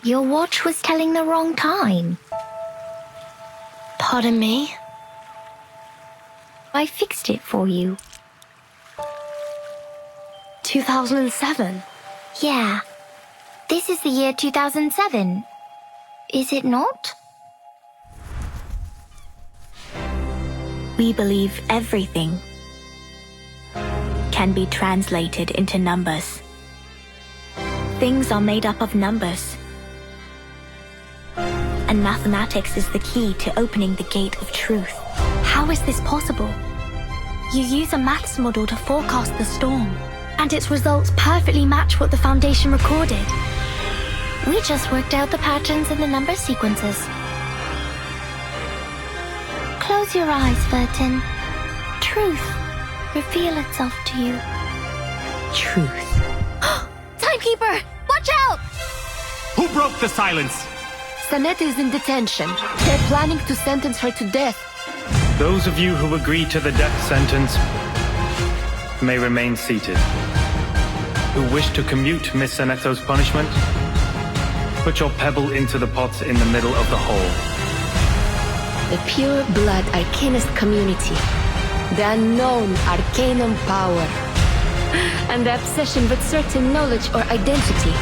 Your watch was telling the wrong time. Pardon me? I fixed it for you. 2007? Yeah. This is the year 2007. Is it not? We believe everything can be translated into numbers. Things are made up of numbers. And mathematics is the key to opening the gate of truth. How is this possible? You use a maths model to forecast the storm, and its results perfectly match what the Foundation recorded. We just worked out the patterns in the number sequences. Close your eyes, Vertin. Truth reveal itself to you. Truth. Timekeeper! Watch out! Who broke the silence? Sanette is in detention. They're planning to sentence her to death. Those of you who agree to the death sentence may remain seated. Who wish to commute Miss Sanetto's punishment, put your pebble into the pot in the middle of the hole. The pure blood arcanist community. The unknown arcanum power. And the obsession with certain knowledge or identity.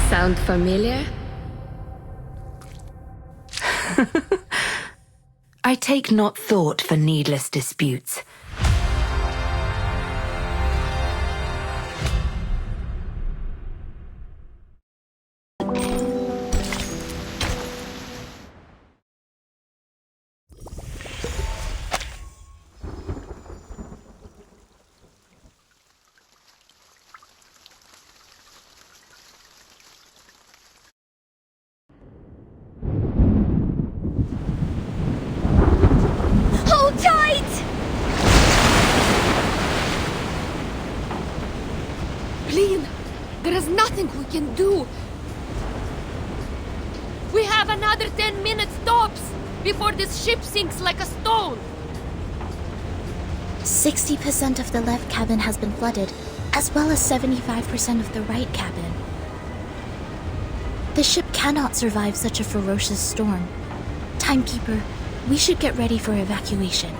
Sound familiar? I take not thought for needless disputes. Hold tight! Lean, there is nothing we can do. We have another 10 minutes tops before this ship sinks like a stone. 60% of the left cabin has been flooded, as well as 75% of the right cabin. The ship cannot survive such a ferocious storm. Timekeeper, we should get ready for evacuation.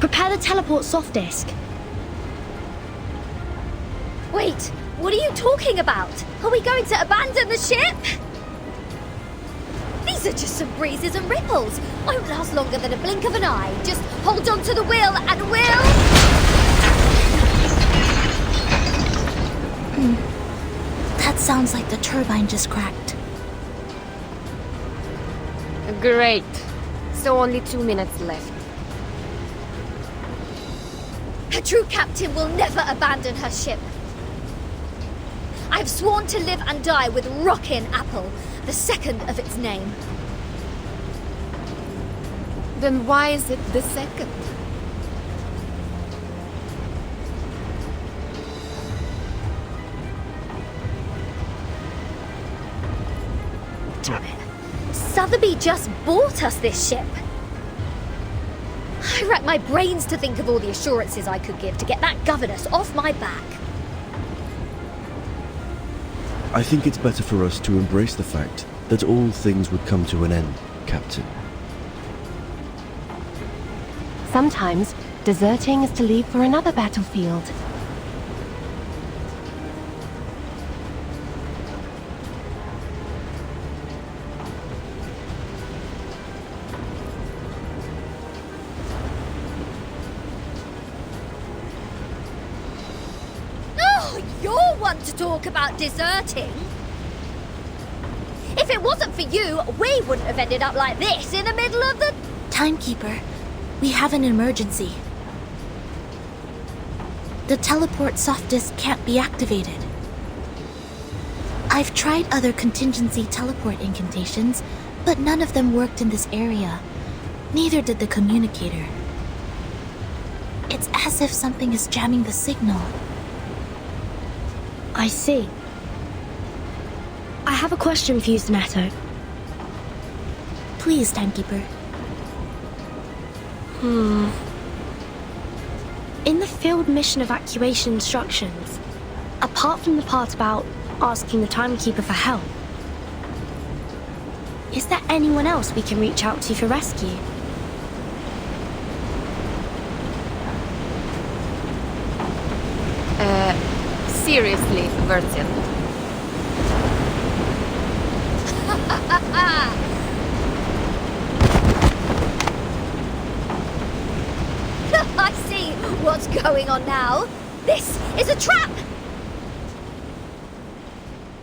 Prepare the teleport soft disk. Wait, what are you talking about? Are we going to abandon the ship? These are just some breezes and ripples. Won't last longer than a blink of an eye. Just hold on to the wheel and we'll... That sounds like the turbine just cracked. Great. So only 2 minutes left. A true captain will never abandon her ship. I've sworn to live and die with Rockin' Apple, the second of its name. Then why is it the second? Damn it. Sotheby just bought us this ship. I racked my brains to think of all the assurances I could give to get that governess off my back. I think it's better for us to embrace the fact that all things would come to an end, Captain. Sometimes, deserting is to leave for another battlefield. Oh, you're one to talk about deserting. If it wasn't for you, we wouldn't have ended up like this in the middle of the... Timekeeper, we have an emergency. The teleport soft disk can't be activated. I've tried other contingency teleport incantations, but none of them worked in this area. Neither did the communicator. It's as if something is jamming the signal. I see. I have a question for you, Sanetto. Please, Timekeeper. In the field mission evacuation instructions, apart from the part about asking the timekeeper for help. Is there anyone else we can reach out to for rescue? Seriously, Virgin. I see what's going on now. This is a trap!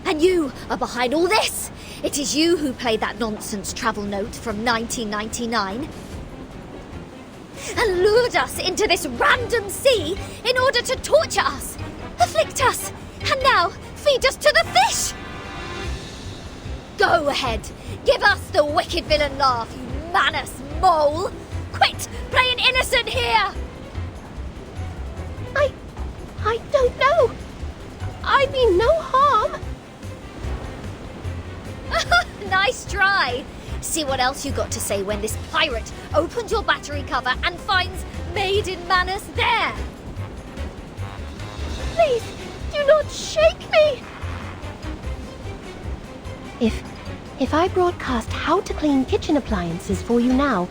And you are behind all this. It is you who played that nonsense travel note from 1999 and lured us into this random sea in order to torture us, afflict us, and now feed us to the fish! Go ahead, give us the wicked villain laugh, you Manus mole! Quit playing innocent here! I don't know. I mean no harm. Nice try. See what else you got to say when this pirate opens your battery cover and finds Maiden Manus there. Please, do not shake me. If I broadcast how to clean kitchen appliances for you now,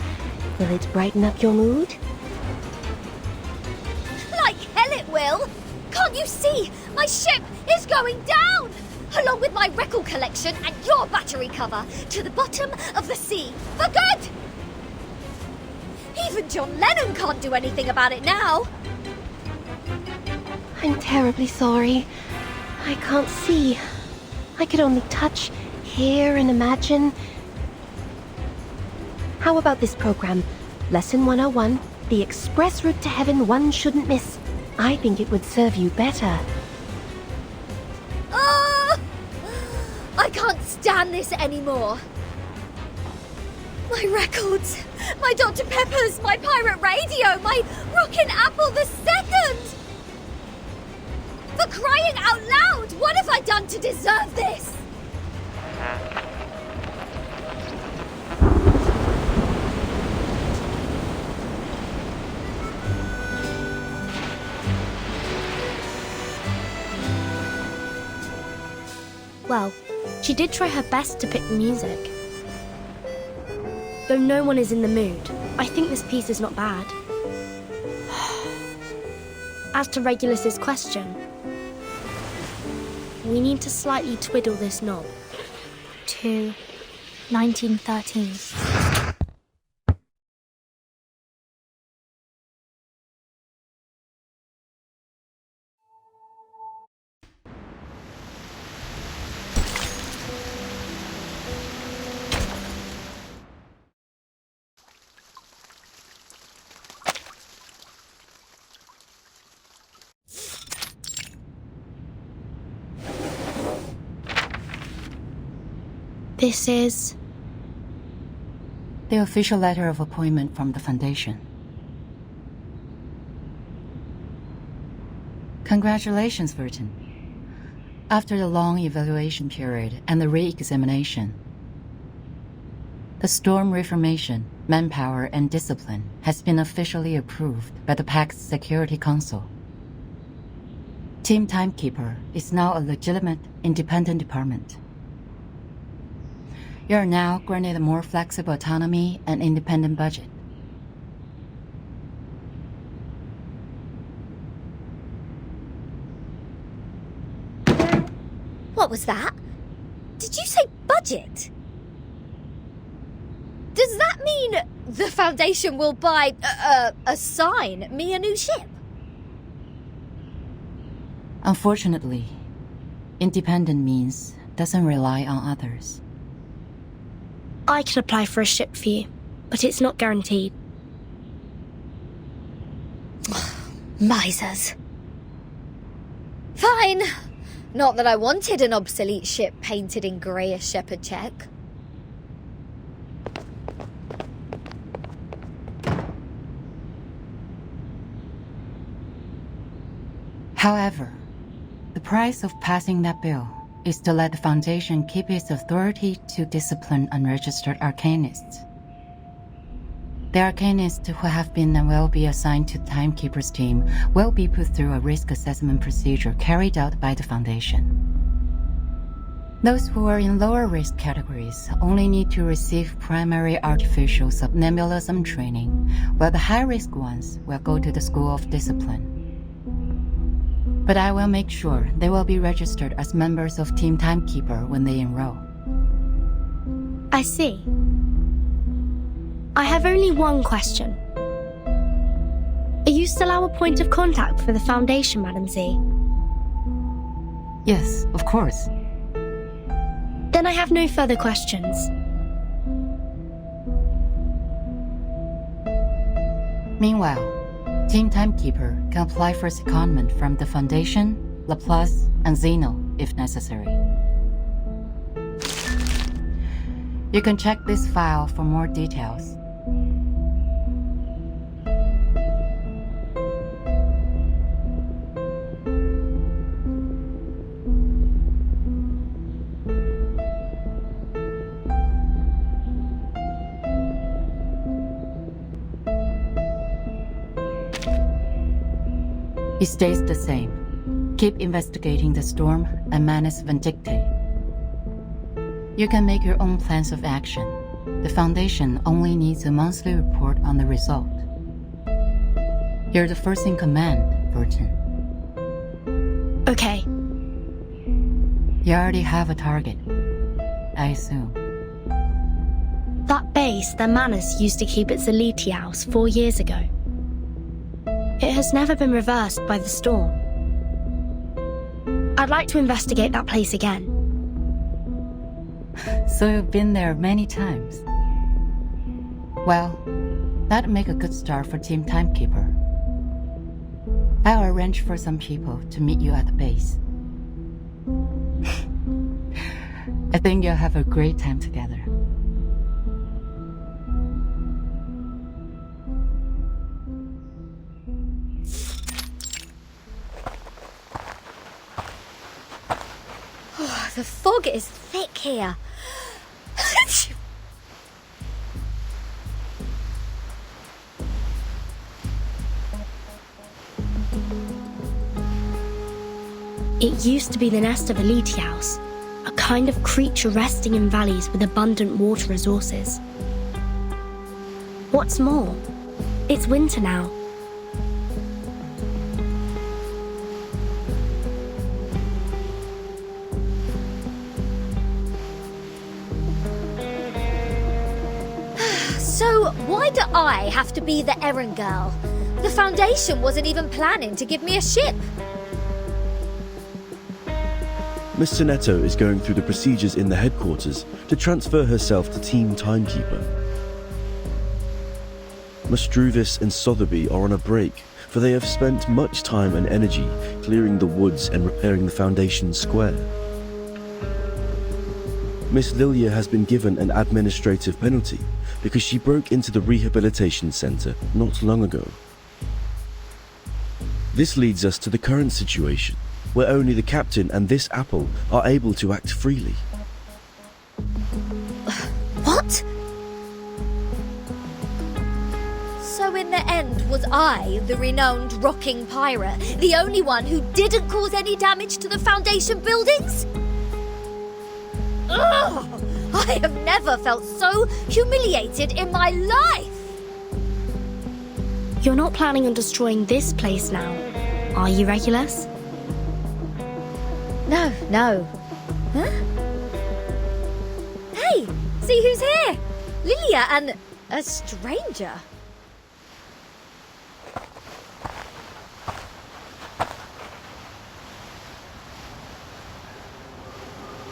will it brighten up your mood? Like hell it will. Can't you see? My ship is going down! Along with my record collection and your battery cover to the bottom of the sea for good! Even John Lennon can't do anything about it now. I'm terribly sorry. I can't see. I could only touch, hear, and imagine. How about this program? Lesson 101, the express route to heaven one shouldn't miss. I think it would serve you better. I can't stand this anymore. My records, my Dr. Peppers, my pirate radio, my Rockin' Apple the Second! For crying out loud, what have I done to deserve this? Well, she did try her best to pick the music. Though no one is in the mood, I think this piece is not bad. As to Regulus's question, we need to slightly twiddle this knob to 1913. This is the official letter of appointment from the Foundation. Congratulations, Virgin. After the long evaluation period and the re-examination, the Storm Reformation, Manpower and Discipline has been officially approved by the Pact's Security Council. Team Timekeeper is now a legitimate, independent department. You are now granted a more flexible autonomy and independent budget. What was that? Did you say budget? Does that mean the Foundation will assign me a new ship? Unfortunately, independent means doesn't rely on others. I can apply for a ship for you, but it's not guaranteed. Misers. Fine. Not that I wanted an obsolete ship painted in greyish shepherd check. However, the price of passing that bill is to let the Foundation keep its authority to discipline unregistered arcanists. The arcanists who have been and will be assigned to Timekeeper's team will be put through a risk assessment procedure carried out by the Foundation. Those who are in lower risk categories only need to receive primary artificial subnebulism training, while the high risk ones will go to the School of Discipline. But I will make sure they will be registered as members of Team Timekeeper when they enroll. I see. I have only one question. Are you still our point of contact for the Foundation, Madam Z? Yes, of course. Then I have no further questions. Meanwhile, Team Timekeeper can apply for secondment from the Foundation, Laplace, and Zeno if necessary. You can check this file for more details. It stays the same. Keep investigating the storm and Manus Vindictae. You can make your own plans of action. The Foundation only needs a monthly report on the result. You're the first in command, Burton. Okay. You already have a target, I assume. That base that Manus used to keep its Elite House 4 years ago. It has never been reversed by the storm. I'd like to investigate that place again. So you've been there many times. Well, that'd make a good start for Team Timekeeper. I'll arrange for some people to meet you at the base. I think you'll have a great time together. The fog is thick here. It used to be the nest of Elite House, a kind of creature resting in valleys with abundant water resources. What's more, it's winter now. So, why do I have to be the errand girl? The Foundation wasn't even planning to give me a ship. Miss Sonetto is going through the procedures in the headquarters to transfer herself to Team Timekeeper. Mstruvis and Sotheby are on a break, for they have spent much time and energy clearing the woods and repairing the Foundation square. Miss Lilia has been given an administrative penalty because she broke into the rehabilitation center not long ago. This leads us to the current situation, where only the captain and this apple are able to act freely. What? So in the end, was I, the renowned rocking pirate, the only one who didn't cause any damage to the Foundation buildings? Ugh! I have never felt so humiliated in my life! You're not planning on destroying this place now, are you, Regulus? No. Huh? Hey, see who's here? Lilia and a stranger.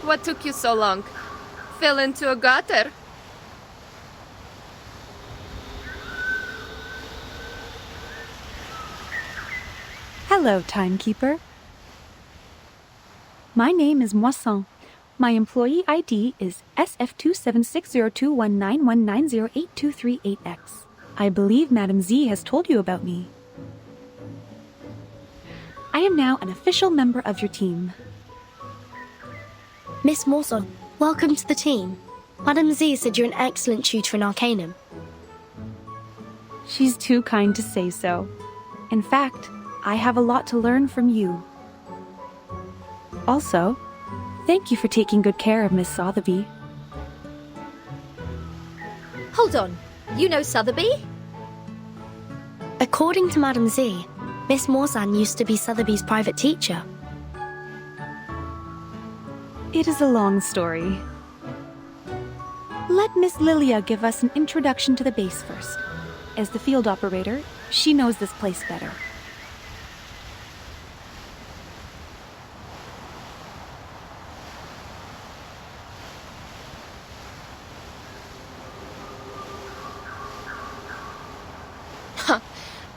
What took you so long? Fell into a gutter? Hello, Timekeeper. My name is Moisson. My employee ID is SF27602191908238X. I believe Madam Z has told you about me. I am now an official member of your team. Miss Morson, welcome to the team. Madam Z said you're an excellent tutor in Arcanum. She's too kind to say so. In fact, I have a lot to learn from you. Also, Thank you for taking good care of Miss Sotheby. Hold on. You know Sotheby? According to Madam Z, Miss Morzan used to be Sotheby's private teacher. It is a long story. Let Miss Lilia give us an introduction to the base first. As the field operator, she knows this place better.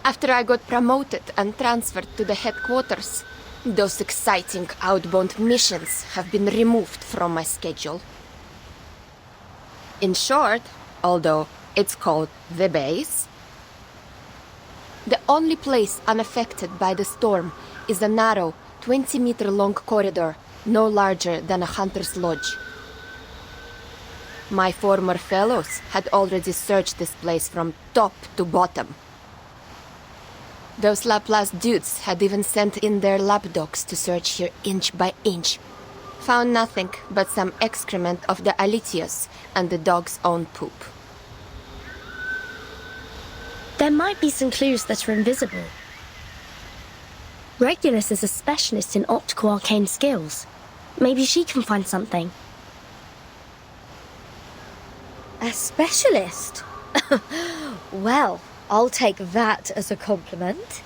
After I got promoted and transferred to the headquarters, those exciting outbound missions have been removed from my schedule. In short, although it's called the base, the only place unaffected by the storm is a narrow, 20-meter-long corridor, no larger than a hunter's lodge. My former fellows had already searched this place from top to bottom. Those Laplace dudes had even sent in their lapdogs to search here inch by inch. Found nothing but some excrement of the Alitios and the dog's own poop. There might be some clues that are invisible. Regulus is a specialist in optical arcane skills. Maybe she can find something. A specialist? Well, I'll take that as a compliment.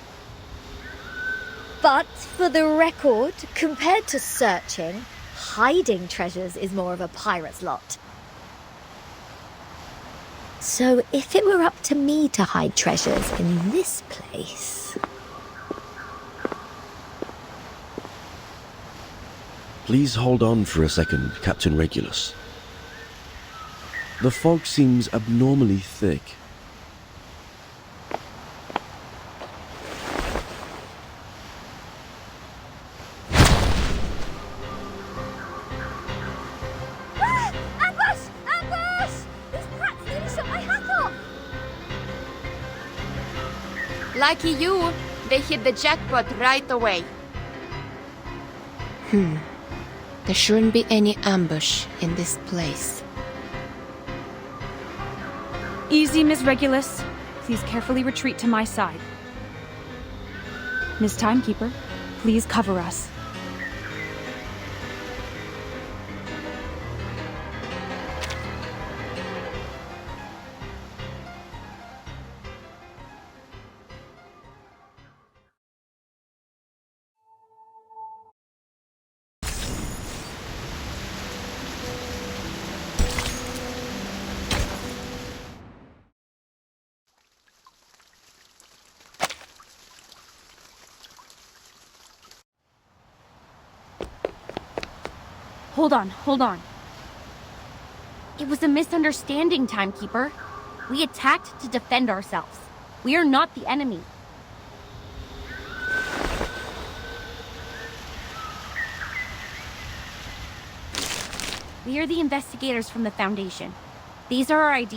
But for the record, compared to searching, hiding treasures is more of a pirate's lot. So if it were up to me to hide treasures in this place... Please hold on for a second, Captain Regulus. The fog seems abnormally thick. Lucky you, they hit the jackpot right away. There shouldn't be any ambush in this place. Easy, Miss Regulus. Please carefully retreat to my side. Miss Timekeeper, please cover us. Hold on. It was a misunderstanding, Timekeeper. We attacked to defend ourselves. We are not the enemy. We are the investigators from the Foundation. These are our IDs.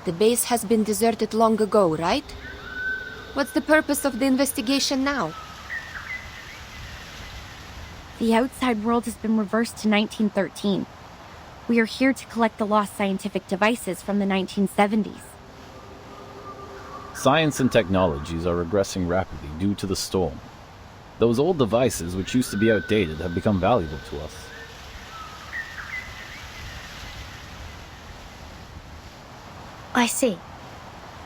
The base has been deserted long ago, right? What's the purpose of the investigation now? The outside world has been reversed to 1913. We are here to collect the lost scientific devices from the 1970s. Science and technologies are regressing rapidly due to the storm. Those old devices, which used to be outdated, have become valuable to us. I see.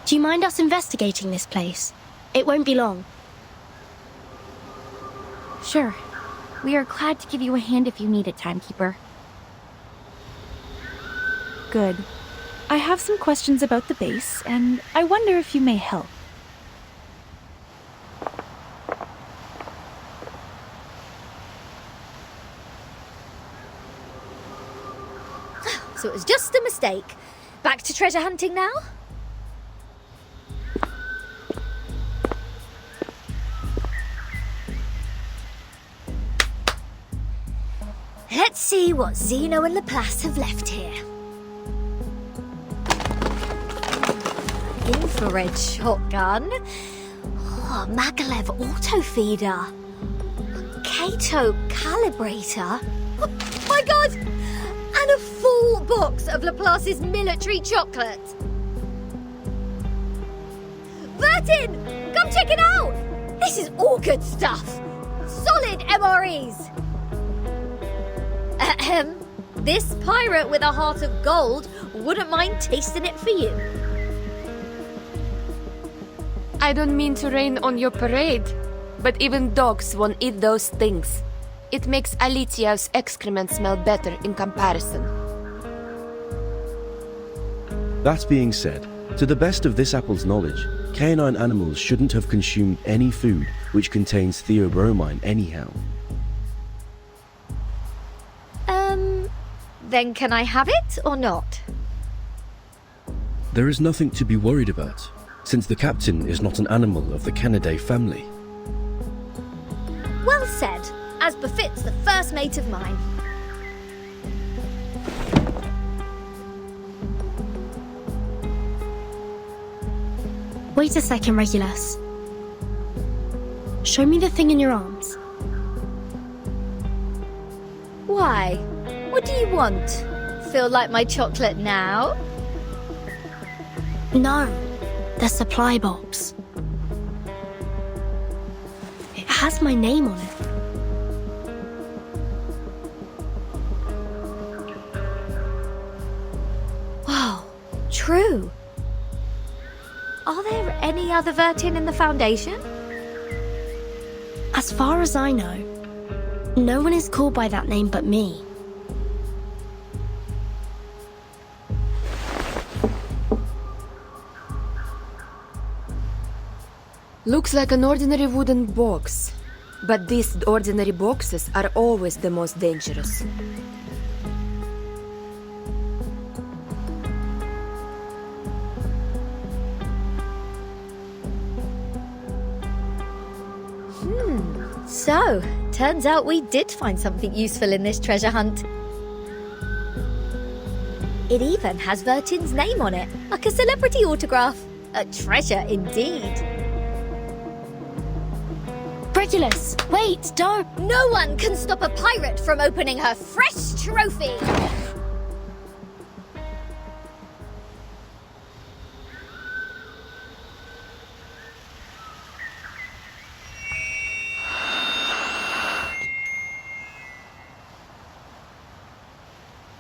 Do you mind us investigating this place? It won't be long. Sure. We are glad to give you a hand if you need it, Timekeeper. Good. I have some questions about the base, and I wonder if you may help. So it was just a mistake. Back to treasure hunting now? Let's see what Zeno and Laplace have left here. In infrared shotgun. Oh, Magalev auto feeder. Kato calibrator. Oh my god! And a full box of Laplace's military chocolate. Vertin! Come check it out! This is all good stuff. Solid MREs. Ahem. This pirate with a heart of gold wouldn't mind tasting it for you. I don't mean to rain on your parade, but even dogs won't eat those things. It makes Alitia's excrement smell better in comparison. That being said, to the best of this apple's knowledge, canine animals shouldn't have consumed any food which contains theobromine anyhow. Then can I have it or not? There is nothing to be worried about, since the captain is not an animal of the Canidae family. Well said, as befits the first mate of mine. Wait a second, Regulus. Show me the thing in your arms. Why? What do you want? Feel like my chocolate now? No, the supply box. It has my name on it. Wow, true. Are there any other Vertin in the Foundation? As far as I know, no one is called by that name but me. Looks like an ordinary wooden box. But these ordinary boxes are always the most dangerous. So, turns out we did find something useful in this treasure hunt. It even has Vertin's name on it, like a celebrity autograph. A treasure indeed. Regulus, wait, don't! No one can stop a pirate from opening her fresh trophy!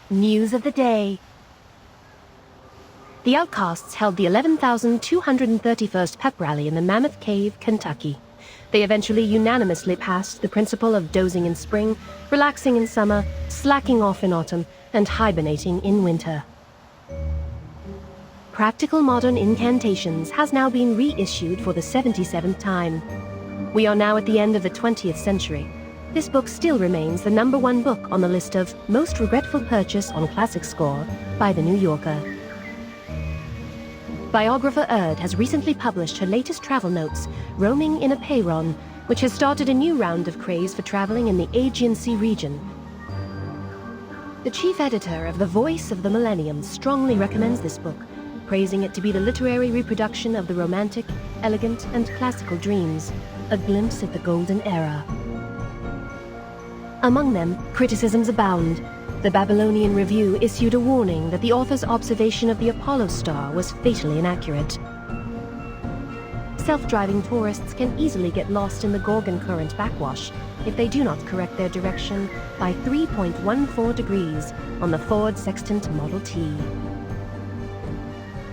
News of the day. The Outcasts held the 11,231st pep rally in the Mammoth Cave, Kentucky. They eventually unanimously passed the principle of dozing in spring, relaxing in summer, slacking off in autumn, and hibernating in winter. Practical Modern Incantations has now been reissued for the 77th time. We are now at the end of the 20th century. This book still remains the #1 book on the list of Most Regretful Purchase on Classic Score by The New Yorker. Biographer Erd has recently published her latest travel notes, Roaming in a Peyron, which has started a new round of craze for traveling in the Aegean Sea region. The chief editor of The Voice of the Millennium strongly recommends this book, praising it to be the literary reproduction of the romantic, elegant, and classical dreams, a glimpse at the golden era. Among them, criticisms abound. The Babylonian Review issued a warning that the author's observation of the Apollo star was fatally inaccurate. Self-driving tourists can easily get lost in the Gorgon Current backwash if they do not correct their direction by 3.14 degrees on the Ford Sextant Model T.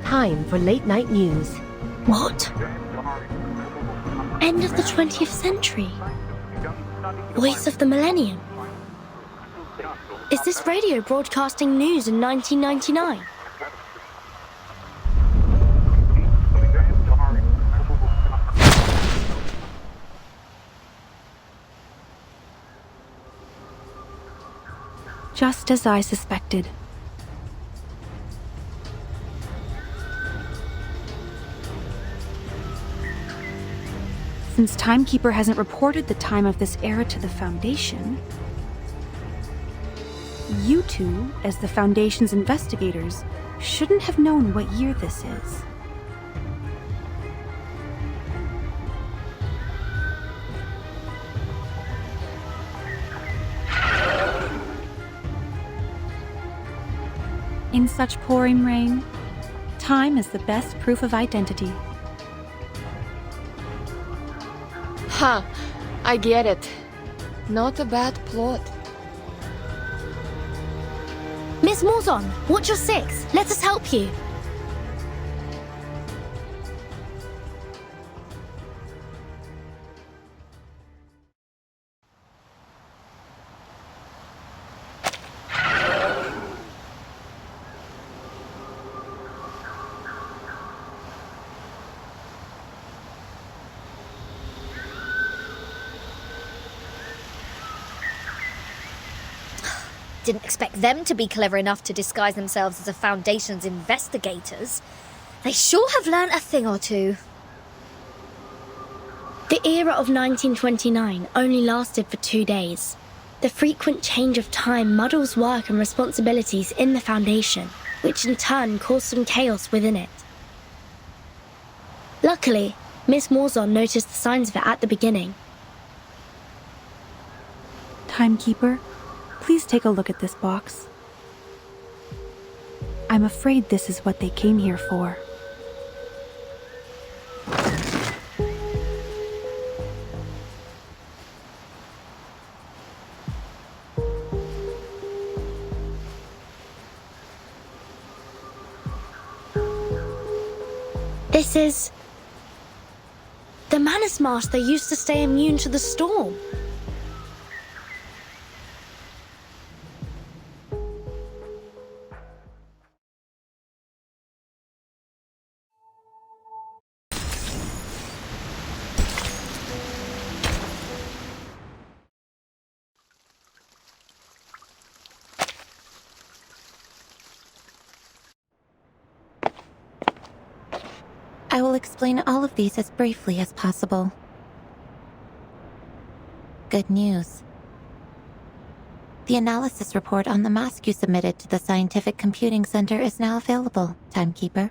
Time for late-night news. What? End of the 20th century? Voice of the Millennium? Is this radio broadcasting news in 1999? Just as I suspected. Since Timekeeper hasn't reported the time of this era to the Foundation, you two, as the Foundation's investigators, shouldn't have known what year this is. In such pouring rain, time is the best proof of identity. Huh, I get it. Not a bad plot. Miss Morzon, watch your six. Let us help you. Didn't expect them to be clever enough to disguise themselves as a Foundation's investigators. They sure have learnt a thing or two. The era of 1929 only lasted for 2 days. The frequent change of time muddles work and responsibilities in the Foundation, which in turn caused some chaos within it. Luckily, Miss Morzon noticed the signs of it at the beginning. Timekeeper, please take a look at this box. I'm afraid this is what they came here for. This is the Manus Mask they used to stay immune to the storm. I will explain all of these as briefly as possible. Good news. The analysis report on the mask you submitted to the Scientific Computing Center is now available, Timekeeper.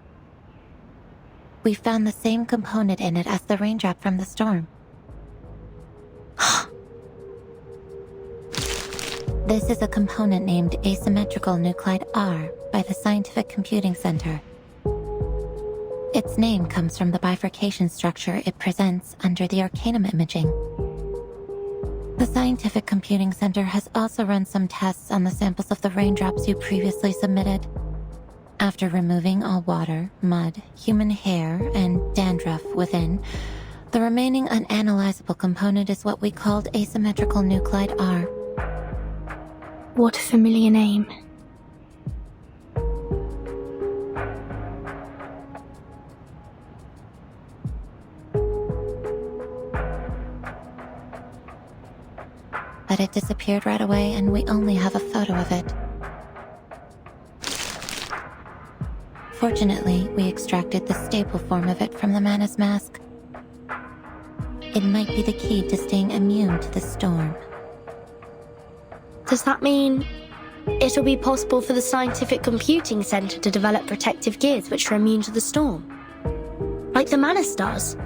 We found the same component in it as the raindrop from the storm. This is a component named asymmetrical nuclide R by the Scientific Computing Center. Its name comes from the bifurcation structure it presents under the Arcanum imaging. The Scientific Computing Center has also run some tests on the samples of the raindrops you previously submitted. After removing all water, mud, human hair, and dandruff within, the remaining unanalyzable component is what we called asymmetrical nuclide R. What a familiar name. But it disappeared right away, and we only have a photo of it. Fortunately, we extracted the stable form of it from the Manus Mask. It might be the key to staying immune to the storm. Does that mean it'll be possible for the Scientific Computing Center to develop protective gears which are immune to the storm? Like the Manus does?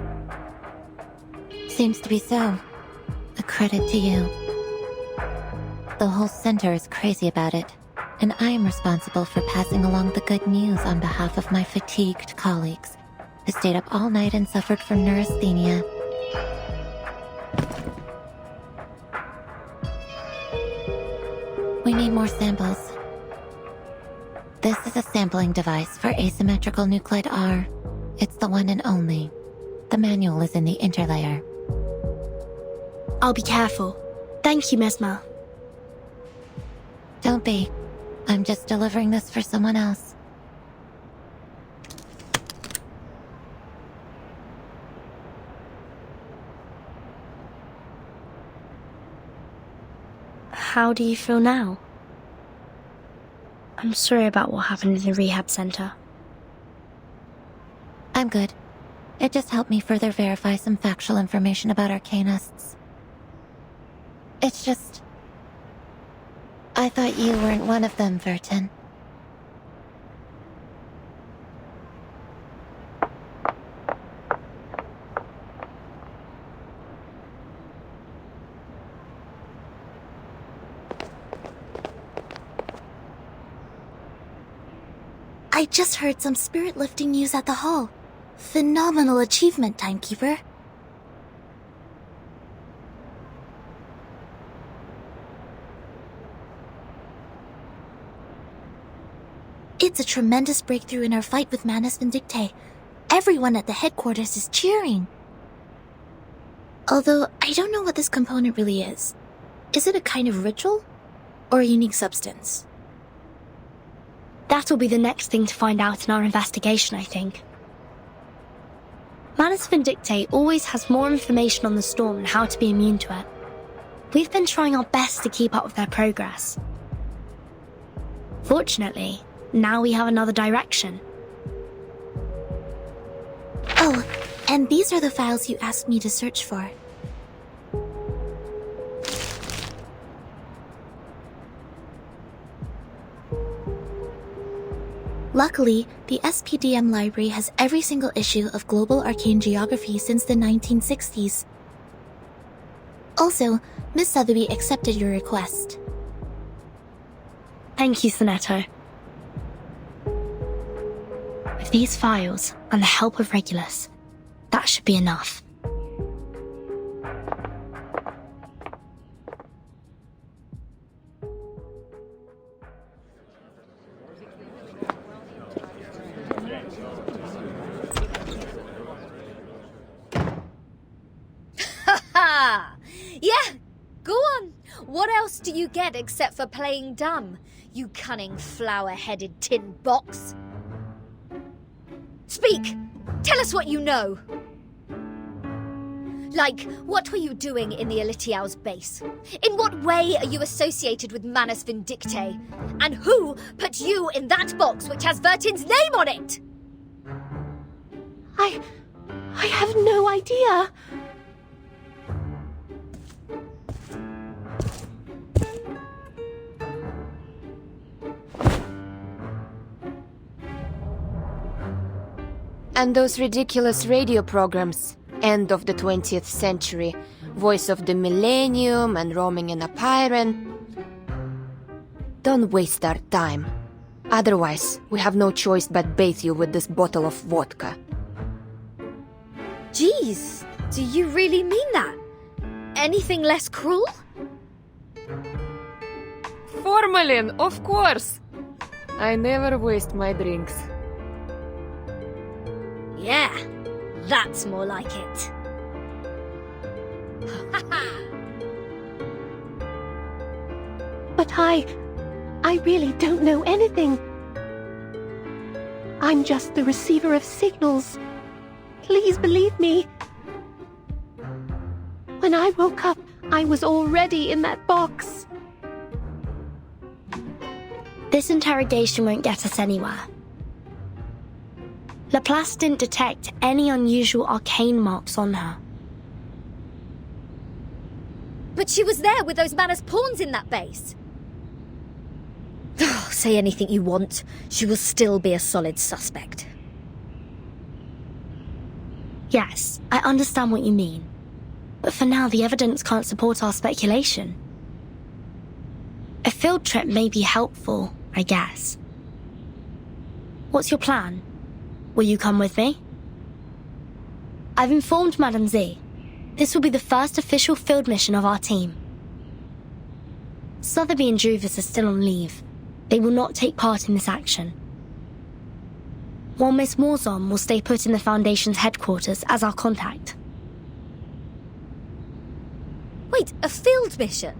Seems to be so. A credit to you. The whole center is crazy about it, and I am responsible for passing along the good news on behalf of my fatigued colleagues, who stayed up all night and suffered from neurasthenia. We need more samples. This is a sampling device for asymmetrical nuclide R. It's the one and only. The manual is in the interlayer. I'll be careful. Thank you, Mesmer. Don't be. I'm just delivering this for someone else. How do you feel now? I'm sorry about what happened in the rehab center. I'm good. It just helped me further verify some factual information about Arcanists. It's just... I thought you weren't one of them, Vertin. I just heard some spirit-lifting news at the hall. Phenomenal achievement, Timekeeper. It's a tremendous breakthrough in our fight with Manus Vindictae. Everyone at the headquarters is cheering. Although, I don't know what this component really is. Is it a kind of ritual? Or a unique substance? That'll be the next thing to find out in our investigation, I think. Manus Vindictae always has more information on the storm and how to be immune to it. We've been trying our best to keep up with their progress. Fortunately, now we have another direction. Oh, and these are the files you asked me to search for. Luckily, the SPDM library has every single issue of Global Arcane Geography since the 1960s. Also, Miss Sotheby accepted your request. Thank you, Sonetto. With these files and the help of Regulus, that should be enough. Yeah, go on. What else do you get except for playing dumb, you cunning flower-headed tin box? Speak! Tell us what you know! Like, what were you doing in the Elitiao's base? In what way are you associated with Manus Vindictae? And who put you in that box which has Vertin's name on it? I have no idea. And those ridiculous radio programs, end of the 20th century, voice of the millennium and roaming in a Pyren. Don't waste our time. Otherwise, we have no choice but bathe you with this bottle of vodka. Jeez, do you really mean that? Anything less cruel? Formalin, of course! I never waste my drinks. Yeah, that's more like it. But I really don't know anything. I'm just the receiver of signals. Please believe me. When I woke up, I was already in that box. This interrogation won't get us anywhere. Laplace didn't detect any unusual arcane marks on her. But she was there with those Manus pawns in that base. Say anything you want, she will still be a solid suspect. Yes, I understand what you mean. But for now, the evidence can't support our speculation. A field trip may be helpful, I guess. What's your plan? Will you come with me? I've informed Madame Z. This will be the first official field mission of our team. Sotheby and Druvis are still on leave. They will not take part in this action. While Miss Morzon will stay put in the Foundation's headquarters as our contact. Wait, a field mission?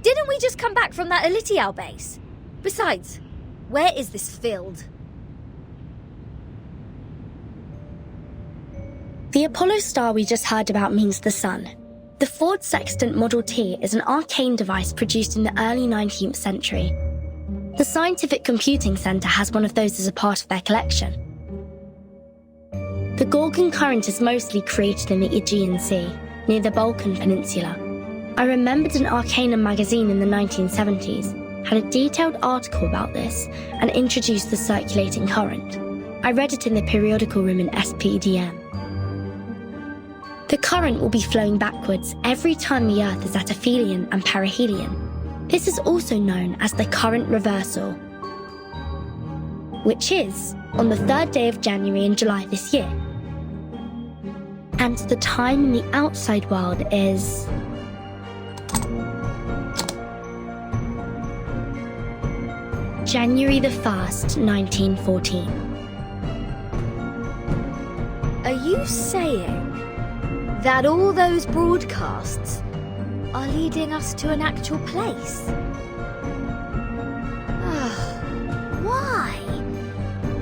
Didn't we just come back from that Elitiao base? Besides, where is this field? The Apollo star we just heard about means the sun. The Ford Sextant Model T is an arcane device produced in the early 19th century. The Scientific Computing Center has one of those as a part of their collection. The Gorgon current is mostly created in the Aegean Sea, near the Balkan Peninsula. I remembered an Arcanum magazine in the 1970s had a detailed article about this and introduced the circulating current. I read it in the periodical room in SPDM. The current will be flowing backwards every time the Earth is at aphelion and perihelion. This is also known as the current reversal. which is on the 3rd day of January in July this year. And the time in the outside world is... January the 1st, 1914. Are you saying that all those broadcasts are leading us to an actual place? Why?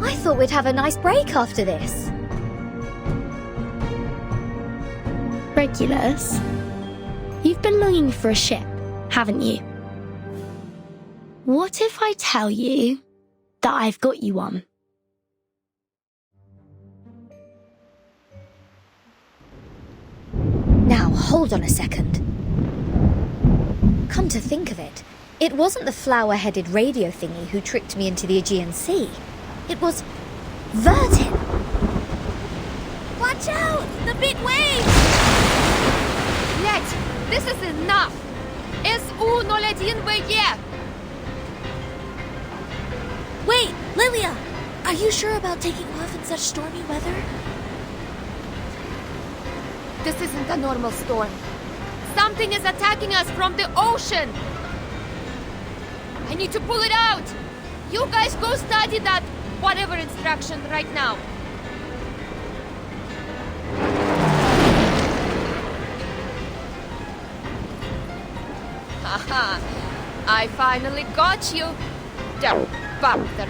I thought we'd have a nice break after this. Regulus, you've been longing for a ship, haven't you? What if I tell you that I've got you one? Now, hold on a second. Come to think of it, it wasn't the flower-headed radio thingy who tricked me into the Aegean Sea. It was Verdin. Watch out! The big waves! Net, this is enough! S-U-01 Wait, Lilia! Are you sure about taking off in such stormy weather? This isn't a normal storm. Something is attacking us from the ocean! I need to pull it out! You guys go study that whatever instruction right now. Haha! I finally got you! Damn bastard!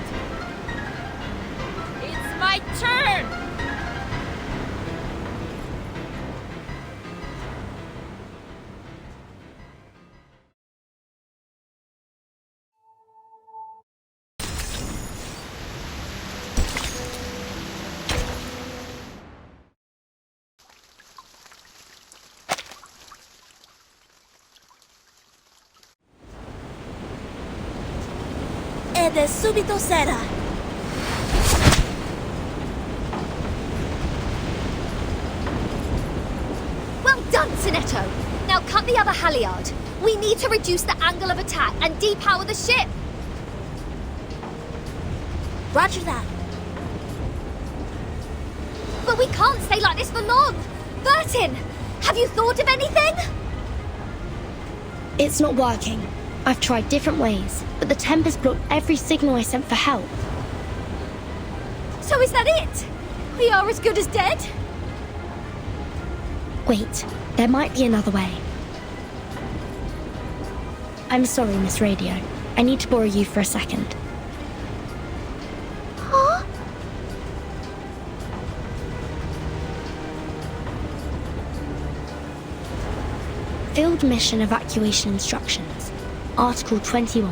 It's my turn! Ed è subito sera. Well done, Sinetto! Now cut the other halyard. We need to reduce the angle of attack and depower the ship. Roger that. But we can't stay like this for long. Bertin, have you thought of anything? It's not working. I've tried different ways, but the Tempest blocked every signal I sent for help. So is that it? We are as good as dead? Wait, there might be another way. I'm sorry, Miss Radio. I need to borrow you for a second. Huh? Field Mission Evacuation Instructions. Article 21.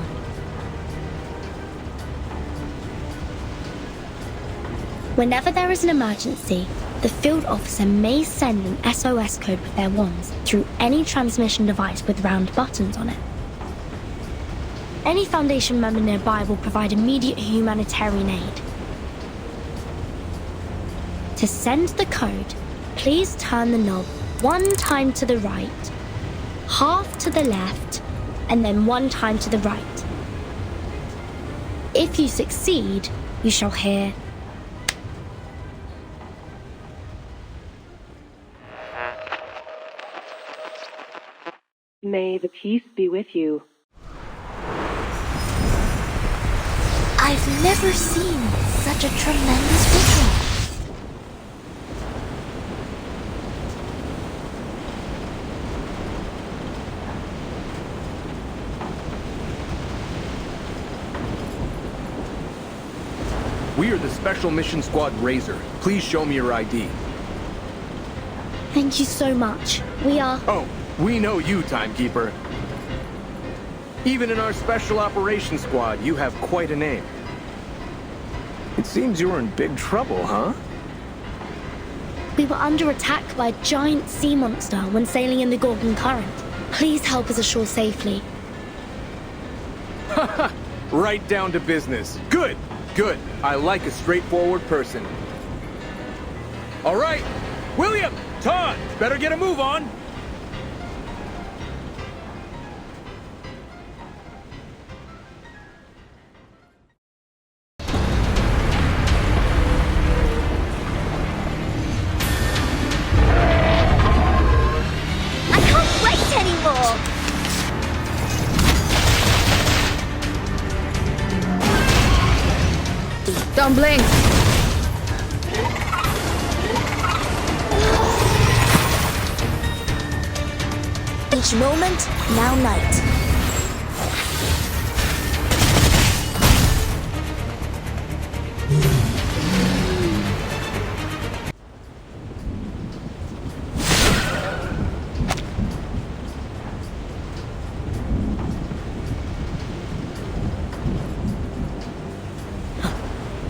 Whenever there is an emergency, the field officer may send an SOS code with their wands through any transmission device with round buttons on it. Any Foundation member nearby will provide immediate humanitarian aid. To send the code, please turn the knob 1 time to the right, half to the left, and then 1 time to the right. If you succeed, you shall hear... May the peace be with you. I've never seen such a tremendous ritual. We are the Special Mission Squad Razor. Please show me your ID. Thank you so much. We are... Oh, we know you, Timekeeper. Even in our Special Operations Squad, you have quite a name. It seems you're in big trouble, huh? We were under attack by a giant sea monster when sailing in the Gorgon Current. Please help us ashore safely. Haha! Right down to business. Good! Good. I like a straightforward person. All right! William! Todd! Better get a move on! Don't blink! Each moment, now night.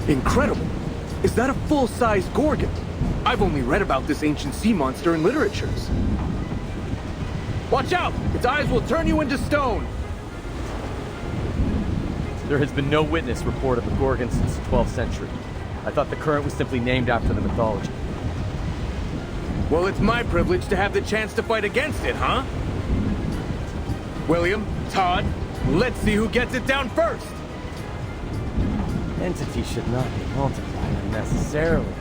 Incredible! Is that a full-size Gorgon? I've only read about this ancient sea monster in literatures. Watch out! Its eyes will turn you into stone! There has been no witness report of a Gorgon since the 12th century. I thought the current was simply named after the mythology. Well, it's my privilege to have the chance to fight against it, huh? William, Todd, let's see who gets it down first! Entities should not be multiplied unnecessarily.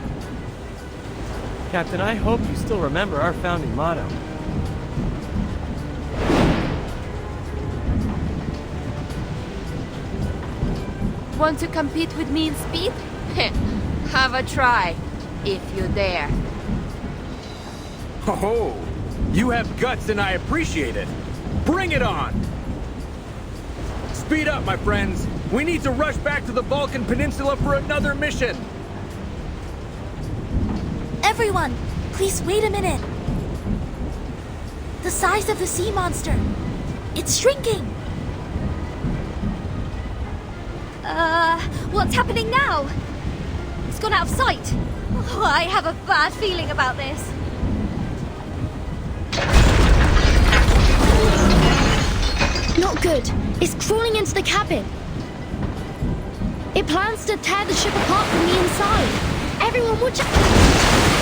Captain, I hope you still remember our founding motto. Want to compete with me in speed? Have a try, if you dare. Oh, you have guts and I appreciate it. Bring it on! Speed up, my friends. We need to rush back to the Balkan Peninsula for another mission. Everyone, please wait a minute. The size of the sea monster. It's shrinking. What's happening now? It's gone out of sight. Oh, I have a bad feeling about this. Not good. It's crawling into the cabin. It plans to tear the ship apart from the inside. Everyone watch out!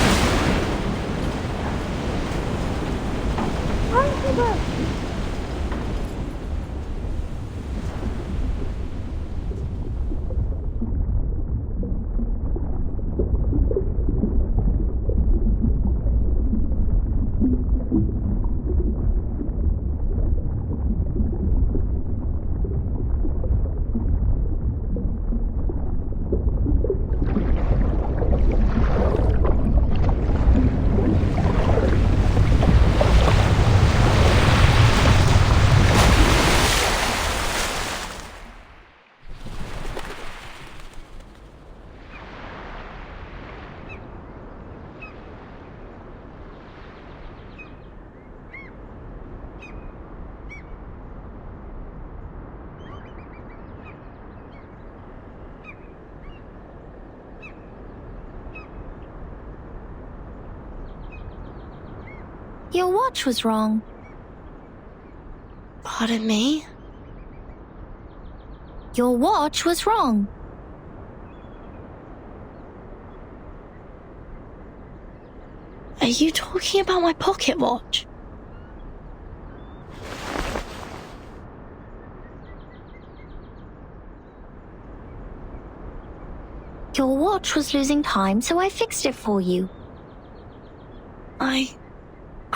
Your watch was wrong. Pardon me? Your watch was wrong. Are you talking about my pocket watch? Your watch was losing time, so I fixed it for you.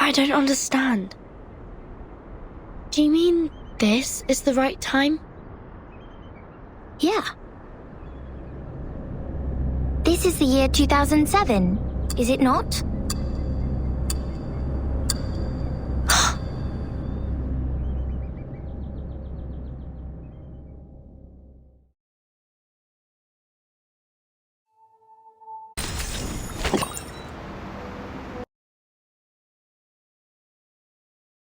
I don't understand. Do you mean this is the right time? Yeah. This is the year 2007, is it not?